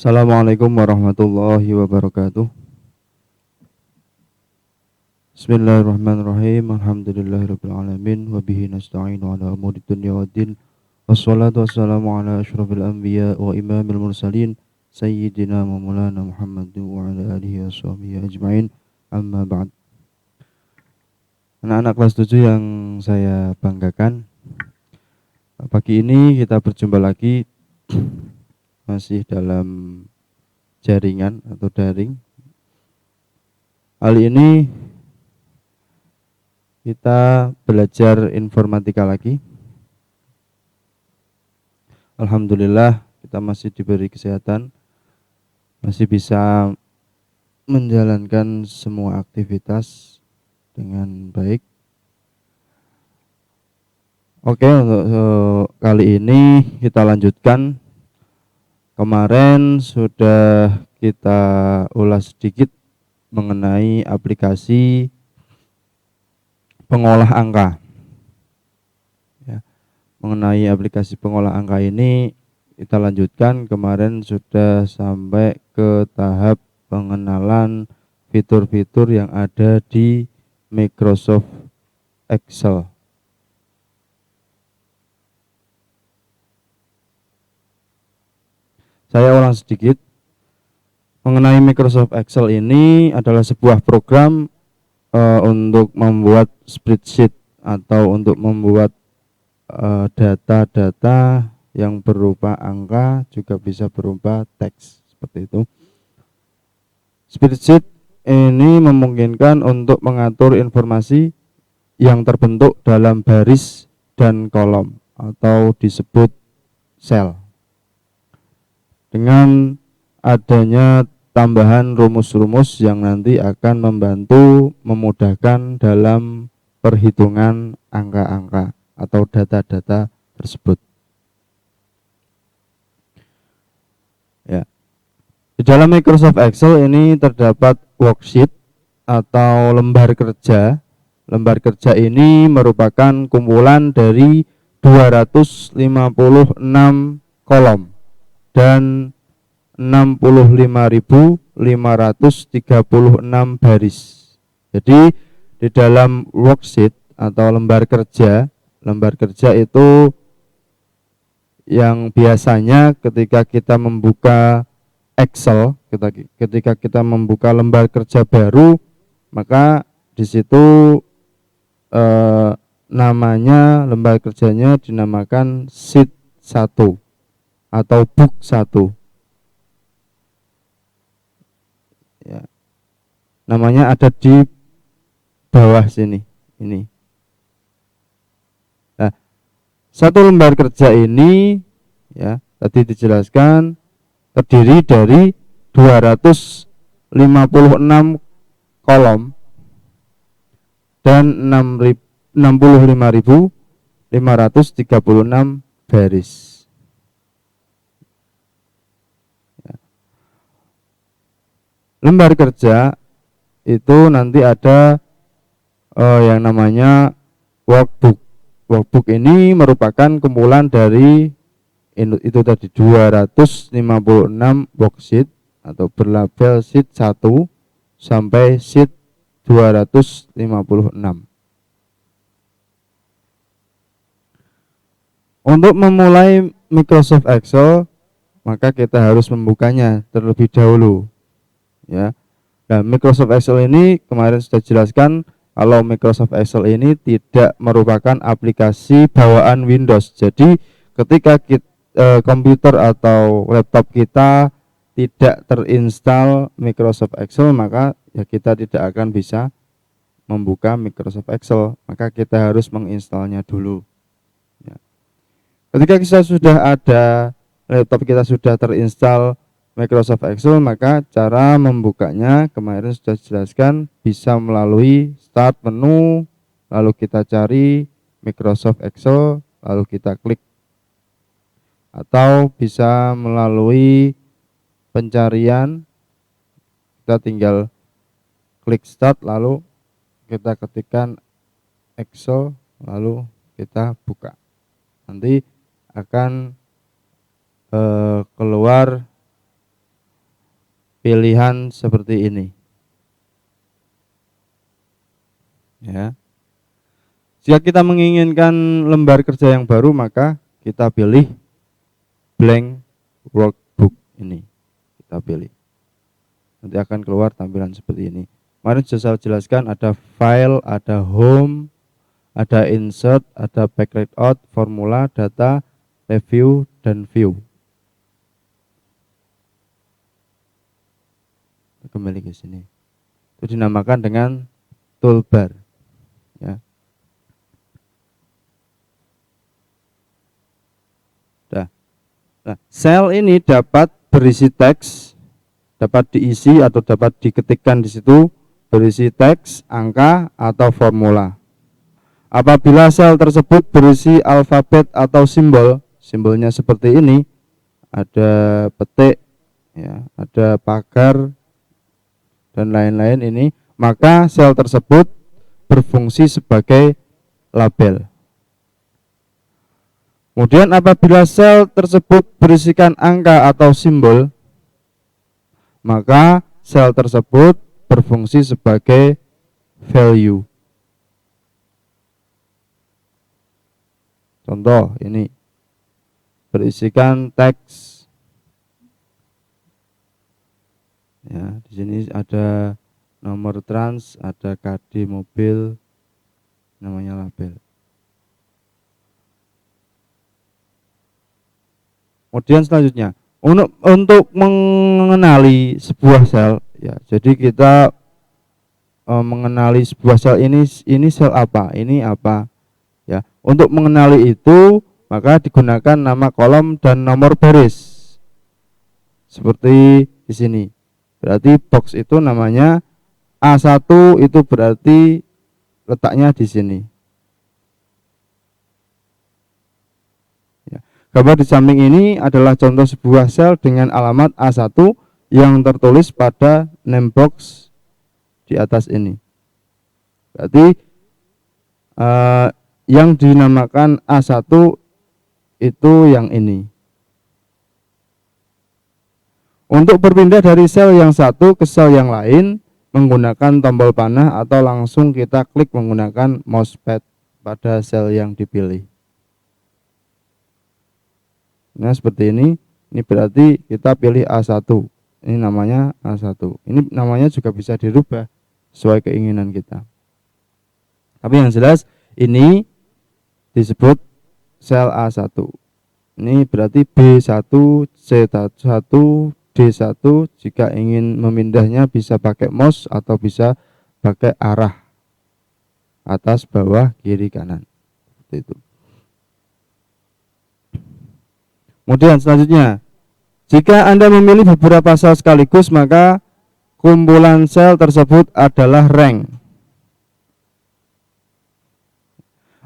Assalamualaikum warahmatullahi wabarakatuh. Bismillahirrahmanirrahim. Alhamdulillahirabbil alamin wa bihi nasta'inu ala umuri dunya waddin. Wassalatu wassalamu ala asyrafil anbiya wa imamil mursalin sayyidina wa maulana Muhammadin wa ala alihi washabbihi ajmain. Amma ba'd. Anak-anak kelas 7 yang saya banggakan, pagi ini kita berjumpa lagi masih dalam jaringan atau daring. Kali ini kita belajar informatika lagi. Alhamdulillah kita masih diberi kesehatan, masih bisa menjalankan semua aktivitas dengan baik. Oke, untuk kali ini kita lanjutkan. Kemarin sudah kita ulas sedikit mengenai aplikasi pengolah angka. Ya, mengenai aplikasi pengolah angka ini kita lanjutkan. Kemarin sudah sampai ke tahap pengenalan fitur-fitur yang ada di Microsoft Excel. Saya ulang sedikit. Mengenai Microsoft Excel ini adalah sebuah program untuk membuat spreadsheet atau untuk membuat data-data yang berupa angka, juga bisa berupa teks seperti itu. Spreadsheet ini memungkinkan untuk mengatur informasi yang terbentuk dalam baris dan kolom atau disebut sel. Dengan adanya tambahan rumus-rumus yang nanti akan membantu memudahkan dalam perhitungan angka-angka atau data-data tersebut. Ya. Di dalam Microsoft Excel ini terdapat worksheet atau lembar kerja. Lembar kerja ini merupakan kumpulan dari 256 kolom dan 65.536 baris. Jadi di dalam worksheet atau lembar kerja itu yang biasanya ketika kita membuka Excel, ketika kita membuka lembar kerja baru, maka di situ namanya lembar kerjanya dinamakan sheet 1 atau book 1. Ya. Namanya ada di bawah sini. Ini. Nah, satu lembar kerja ini ya, tadi dijelaskan terdiri dari 256 kolom dan 65.536 baris. Lembar kerja itu nanti ada yang namanya workbook. Workbook ini merupakan kumpulan dari itu tadi 256 worksheet atau berlabel sheet 1 sampai sheet 256. Untuk memulai Microsoft Excel, maka kita harus membukanya terlebih dahulu. Ya. Nah, Microsoft Excel ini kemarin sudah jelaskan kalau Microsoft Excel ini tidak merupakan aplikasi bawaan Windows. Jadi ketika komputer atau laptop kita tidak terinstall Microsoft Excel, maka ya kita tidak akan bisa membuka Microsoft Excel. Maka kita harus menginstalnya dulu. Ya. Ketika kita sudah ada laptop kita sudah terinstall Microsoft Excel, maka cara membukanya kemarin sudah dijelaskan bisa melalui start menu, lalu kita cari Microsoft Excel, lalu kita klik, atau bisa melalui pencarian, kita tinggal klik start, lalu kita ketikkan Excel, lalu kita buka. Nanti akan keluar pilihan seperti ini. Ya. Jika kita menginginkan lembar kerja yang baru, maka kita pilih blank workbook ini. Kita pilih. Nanti akan keluar tampilan seperti ini. Kemarin sudah saya jelaskan ada file, ada home, ada insert, ada back layout, formula, data, review, dan view. Kembali ke sini. Itu dinamakan dengan toolbar. Ya. Nah, sel ini dapat berisi teks, dapat diisi atau dapat diketikkan di situ berisi teks, angka, atau formula. Apabila sel tersebut berisi alfabet atau simbol, simbolnya seperti ini, ada petik, ya, ada pagar, dan lain-lain ini, maka sel tersebut berfungsi sebagai label. Kemudian apabila sel tersebut berisikan angka atau simbol, maka sel tersebut berfungsi sebagai value. Contoh ini berisikan teks. Ya, di sini ada nomor trans, ada KD mobil, namanya label. Kemudian selanjutnya untuk mengenali sebuah sel, ya, jadi kita mengenali sebuah sel ini sel apa, ini apa, ya. Untuk mengenali itu maka digunakan nama kolom dan nomor baris seperti di sini. Berarti box itu namanya A1, itu berarti letaknya di sini. Gambar di samping ini adalah contoh sebuah sel dengan alamat A1 yang tertulis pada name box di atas ini. Berarti yang dinamakan A1 itu yang ini. Untuk berpindah dari sel yang satu ke sel yang lain menggunakan tombol panah atau langsung kita klik menggunakan mousepad pada sel yang dipilih. Nah, seperti ini berarti kita pilih A1. Ini namanya A1. Ini namanya juga bisa dirubah sesuai keinginan kita. Tapi yang jelas ini disebut sel A1. Ini berarti B1, C1, D1. Jika ingin memindahnya bisa pakai mouse atau bisa pakai arah atas, bawah, kiri, kanan. Seperti itu. Kemudian selanjutnya, jika Anda memilih beberapa sel sekaligus, maka kumpulan sel tersebut adalah rank.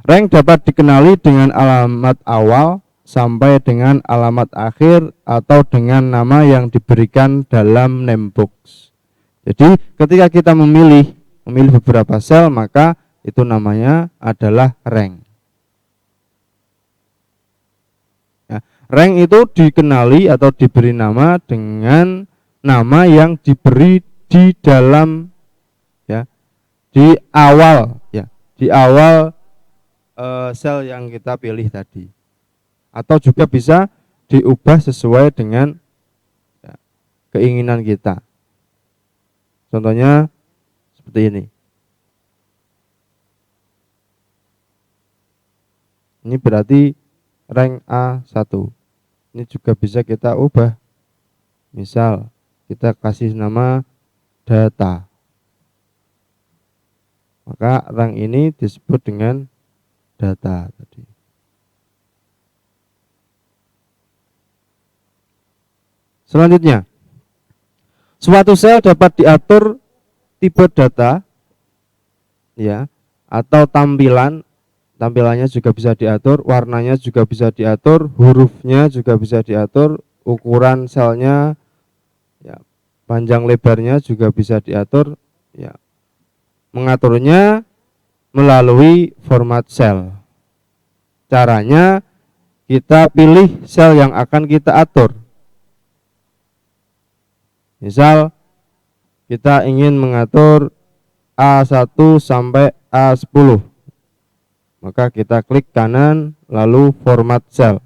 Rank dapat dikenali dengan alamat awal sampai dengan alamat akhir atau dengan nama yang diberikan dalam name box. Jadi ketika kita memilih beberapa sel, maka itu namanya adalah rank. Rank itu dikenali atau diberi nama dengan nama yang diberi di dalam, ya, di awal, ya, di awal sel yang kita pilih tadi, atau juga bisa diubah sesuai dengan, ya, keinginan kita. Contohnya seperti ini. Ini berarti rank A1. Ini juga bisa kita ubah. Misal kita kasih nama data, maka rank ini disebut dengan data tadi. Selanjutnya, suatu sel dapat diatur tipe data, ya, atau tampilannya juga bisa diatur, warnanya juga bisa diatur, hurufnya juga bisa diatur, ukuran selnya, ya, panjang lebarnya juga bisa diatur, ya. Mengaturnya melalui format sel. Caranya kita pilih sel yang akan kita atur. Misal kita ingin mengatur A1 sampai A10, maka kita klik kanan lalu format cell.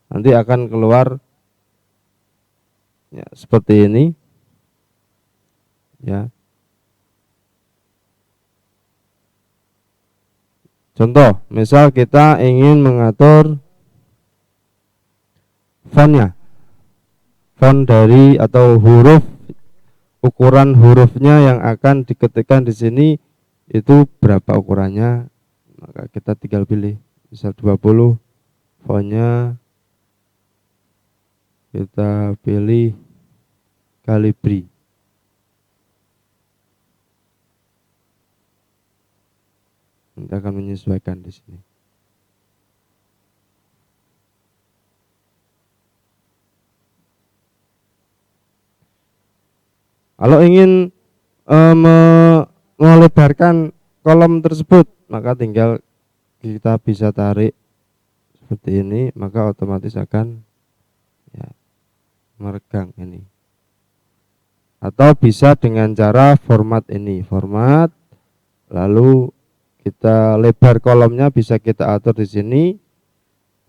Nanti akan keluar ya, seperti ini ya. Contoh, misal kita ingin mengatur fontnya, font dari atau huruf, ukuran hurufnya yang akan diketikkan di sini itu berapa ukurannya, maka kita tinggal pilih misal 20, fontnya kita pilih Calibri. Kita akan menyesuaikan di sini. Kalau ingin melebarkan kolom tersebut, maka tinggal kita bisa tarik seperti ini, maka otomatis akan ya, meregang ini. Atau bisa dengan cara format ini, format, lalu kita lebar kolomnya bisa kita atur di sini,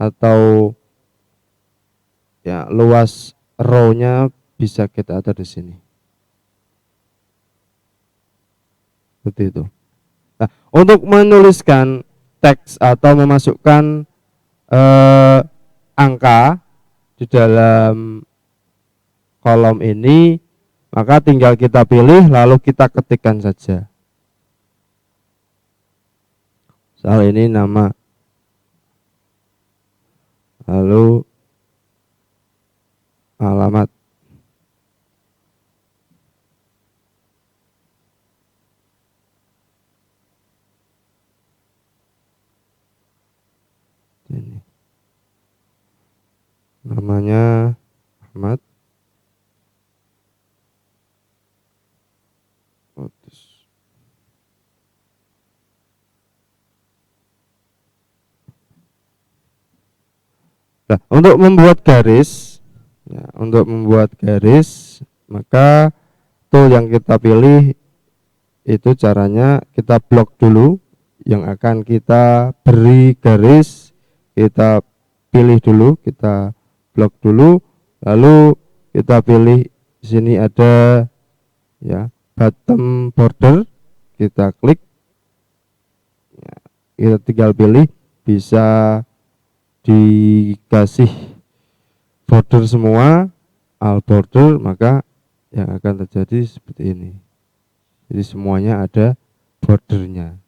atau ya luas row-nya bisa kita atur di sini. Seperti itu. Nah, untuk menuliskan teks atau memasukkan angka di dalam kolom ini, maka tinggal kita pilih lalu kita ketikkan saja. Soal ini nama, lalu alamat. Ini namanya Ahmad. Nah, untuk membuat garis, ya, maka tool yang kita pilih itu caranya kita blok dulu, yang akan kita beri garis kita pilih dulu, kita blok dulu, lalu kita pilih di sini ada ya bottom border, kita klik, ya, kita tinggal pilih, bisa dikasih border semua, all border, maka yang akan terjadi seperti ini. Jadi semuanya ada bordernya.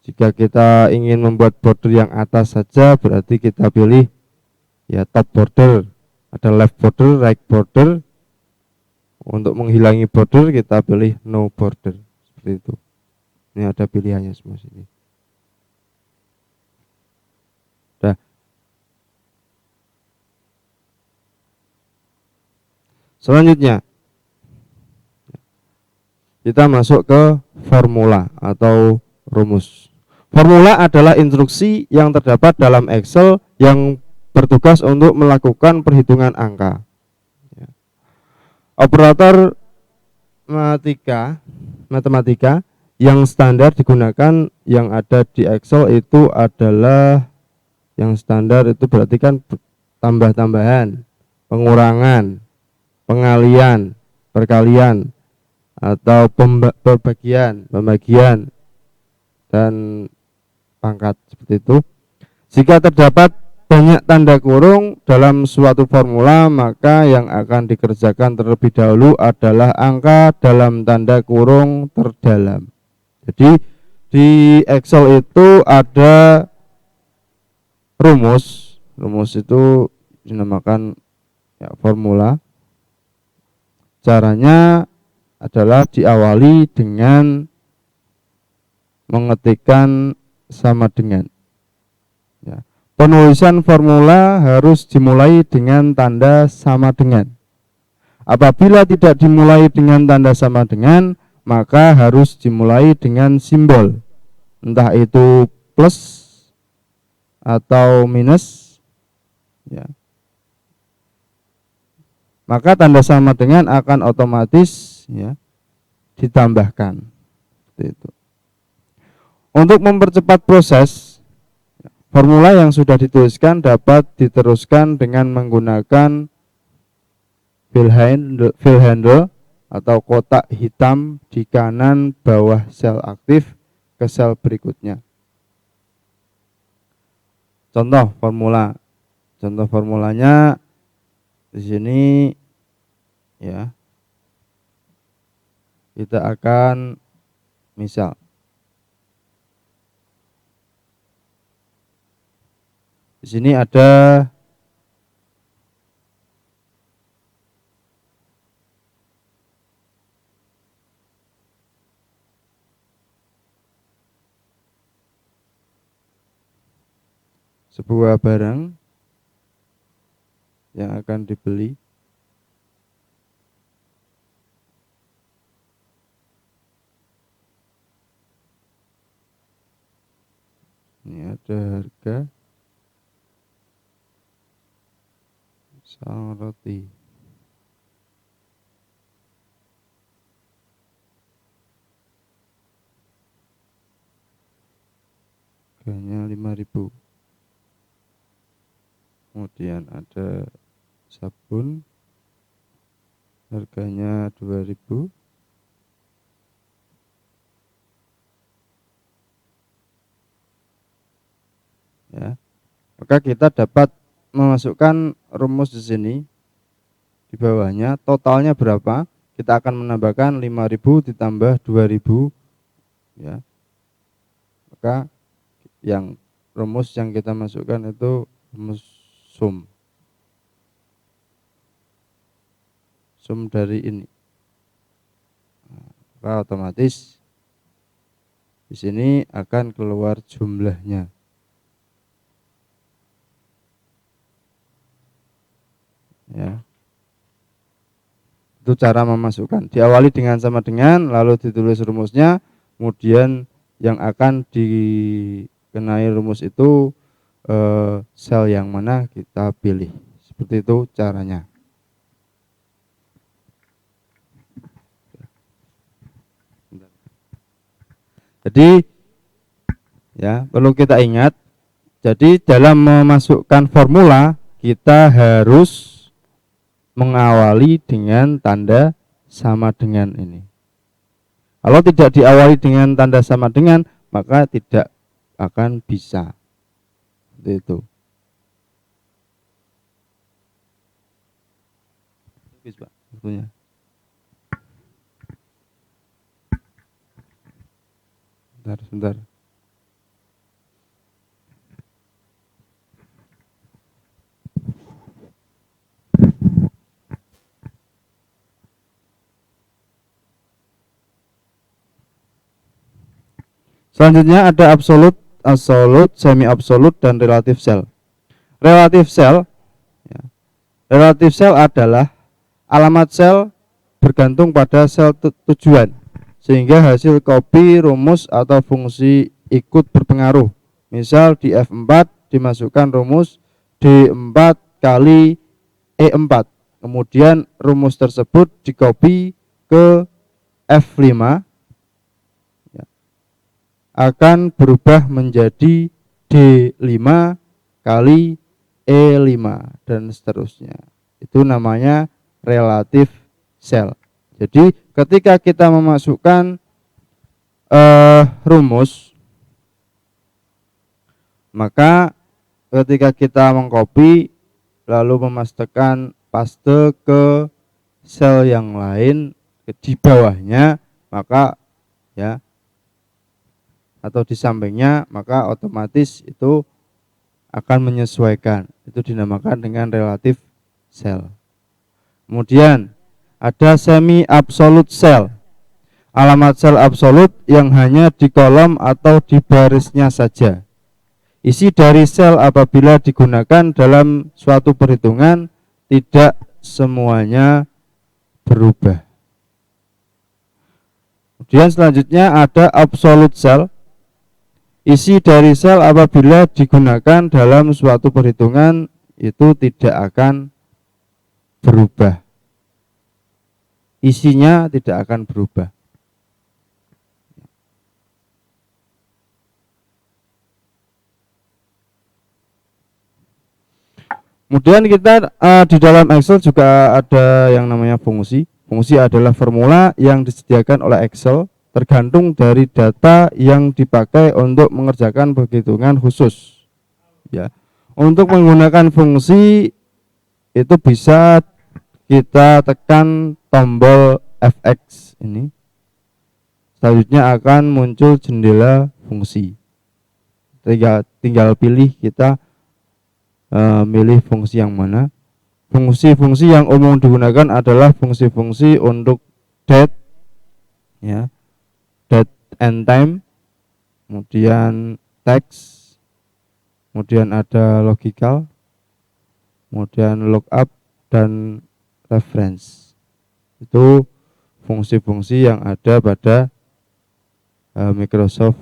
Jika kita ingin membuat border yang atas saja, berarti kita pilih ya top border, ada left border, right border. Untuk menghilangi border kita pilih no border, seperti itu. Ini ada pilihannya semua sini. Selanjutnya kita masuk ke formula atau rumus. Formula adalah instruksi yang terdapat dalam Excel yang bertugas untuk melakukan perhitungan angka. Operator matematika yang standar digunakan yang ada di Excel itu adalah, yang standar itu berarti kan tambah-tambahan, pengurangan, pengalian, perkalian, atau pembagian, dan pangkat, seperti itu. Jika terdapat banyak tanda kurung dalam suatu formula, maka yang akan dikerjakan terlebih dahulu adalah angka dalam tanda kurung terdalam. Jadi di Excel itu ada rumus itu dinamakan ya, formula. Caranya adalah diawali dengan mengetikkan sama dengan. Ya. Penulisan formula harus dimulai dengan tanda sama dengan. Apabila tidak dimulai dengan tanda sama dengan, maka harus dimulai dengan simbol, entah itu plus atau minus. Ya. maka tanda sama dengan akan otomatis ya ditambahkan. Seperti itu. Untuk mempercepat proses, formula yang sudah dituliskan dapat diteruskan dengan menggunakan fill handle atau kotak hitam di kanan bawah sel aktif ke sel berikutnya. Contoh formulanya di sini ya. Kita akan misal di sini ada sebuah barang yang akan dibeli. Ini ada harga sang roti. Harganya 5.000. Kemudian ada sabun, harganya 2.000. Ya, maka kita dapat memasukkan rumus di sini. Di bawahnya totalnya berapa? Kita akan menambahkan 5.000 ditambah 2.000 ya. Maka rumus yang kita masukkan itu rumus sum dari ini. Maka otomatis di sini akan keluar jumlahnya. Ya. Itu cara memasukkan. Diawali dengan sama dengan, lalu ditulis rumusnya, kemudian yang akan dikenai rumus itu sel yang mana kita pilih. Seperti itu caranya. Jadi ya, perlu kita ingat, jadi dalam memasukkan formula kita harus mengawali dengan tanda sama dengan ini. Kalau tidak diawali dengan tanda sama dengan, maka tidak akan bisa. Seperti itu. Habis, Pak, waktunya. Sebentar. Selanjutnya ada absolute, semi absolute, dan relative cell. Relative cell, ya, relative cell adalah alamat sel bergantung pada sel tujuan, sehingga hasil copy rumus atau fungsi ikut berpengaruh. Misal di F4 dimasukkan rumus D4 kali E4, kemudian rumus tersebut dicopy ke F5, akan berubah menjadi D5 kali E5 dan seterusnya. Itu namanya relative cell. Jadi ketika kita memasukkan rumus, maka ketika kita mengcopy lalu memastikan paste ke sel yang lain di bawahnya, maka ya, atau di sampingnya, maka otomatis itu akan menyesuaikan. Itu dinamakan dengan relative cell. Kemudian ada semi absolute cell. Alamat sel absolut yang hanya di kolom atau di barisnya saja. Isi dari sel apabila digunakan dalam suatu perhitungan tidak semuanya berubah. Kemudian selanjutnya ada absolute cell. Isi dari sel apabila digunakan dalam suatu perhitungan itu tidak akan berubah. isinya tidak akan berubah. Kemudian kita di dalam Excel juga ada yang namanya fungsi. Fungsi adalah formula yang disediakan oleh Excel tergantung dari data yang dipakai untuk mengerjakan perhitungan khusus. Ya, untuk menggunakan fungsi itu bisa kita tekan tombol Fx ini. Selanjutnya akan muncul jendela fungsi. Tinggal pilih kita milih fungsi yang mana. Fungsi-fungsi yang umum digunakan adalah fungsi-fungsi untuk date, ya, date and time, kemudian text, kemudian ada logical, kemudian lookup dan reference. Itu fungsi-fungsi yang ada pada Microsoft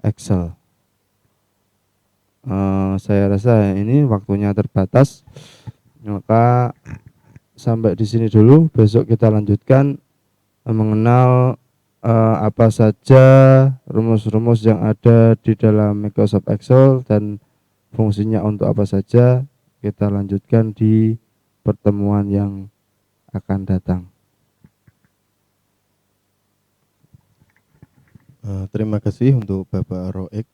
Excel. Saya rasa ini waktunya terbatas, maka sampai di sini dulu. Besok kita lanjutkan mengenal apa saja rumus-rumus yang ada di dalam Microsoft Excel dan fungsinya untuk apa saja. Kita lanjutkan di pertemuan yang akan datang. Terima kasih untuk Bapak Roek